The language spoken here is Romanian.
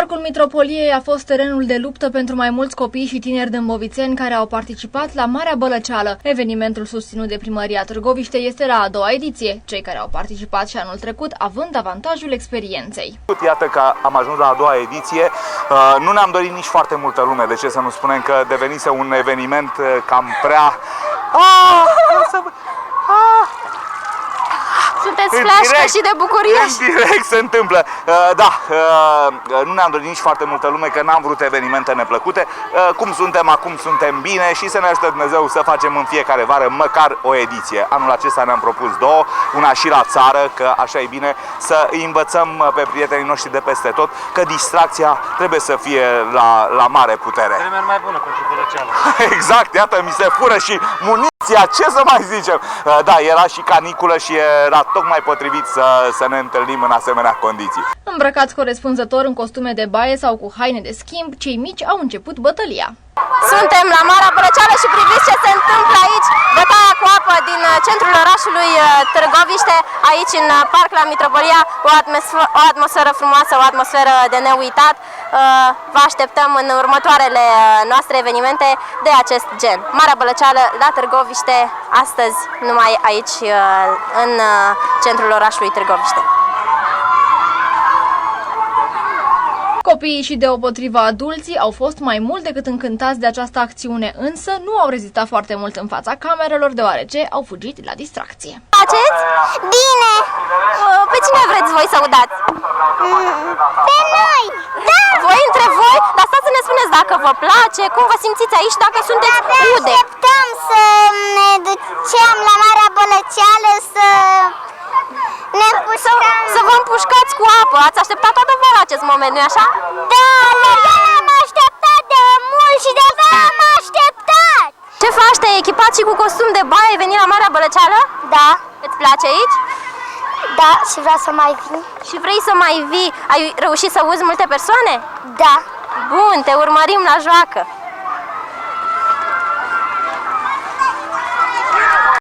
Parcul Mitropoliei a fost terenul de luptă pentru mai mulți copii și tineri dâmbovițeni care au participat la Marea Bălăceală. Evenimentul susținut de Primăria Târgoviște este la a doua ediție, cei care au participat și anul trecut având avantajul experienței. Iată că am ajuns la a doua ediție, nu ne-am dorit nici foarte multă lume, de ce să nu spunem că devenise un eveniment cam prea... Sunteți flașcă și de bucurie. În direct se întâmplă. Nu ne-am dorit nici foarte multă lume, că n-am vrut evenimente neplăcute. Cum suntem acum, suntem bine și să ne ajute Dumnezeu să facem în fiecare vară măcar o ediție. Anul acesta ne-am propus două, una și la țară, că așa e bine, să îi învățăm pe prietenii noștri de peste tot că distracția trebuie să fie la mare putere. Vremea mai bună pentru Bălăceală. Exact, iată, mi se fură și muniția, ce să mai zicem? Da, era și caniculă și era tocmai potrivit să ne întâlnim în asemenea condiții. Îmbrăcați corespunzător în costume de baie sau cu haine de schimb, cei mici au început bătălia. Suntem la Marea Bălăceală și priviți ce se întâmplă aici. Bătaia cu apă din centrul orașului Târgoviște, aici în parc la Mitropolia, o atmosferă frumoasă, o atmosferă de neuitat. Vă așteptăm în următoarele noastre evenimente de acest gen. Marea Bălăceală la Târgoviște, astăzi numai aici în centrul orașului Târgoviște. Copiii și deopotrivă adulții au fost mai mult decât încântați de această acțiune, însă nu au rezistat foarte mult în fața camerelor, deoarece au fugit la distracție. Faceți? Bine! Pe cine vreți voi să udați? Pe noi! Da! Voi între voi? Dar stați să ne spuneți dacă vă place, cum vă simțiți aici, dacă sunteți ude. Așteptăm să ne ducem la Marea Bălăceală să vă împușcați cu apă. Ați așteptat toată vara acest moment, nu-i așa? Da, am așteptat de mult și de am așteptat! Ce faci? Te-ai echipat și cu costum de baie? Ai venit la Marea Bălăceală? Da. Îți place aici? Da, și vreau să mai vin. Și vrei să mai vii? Ai reușit să auzi multe persoane? Da. Bun, te urmărim la joacă.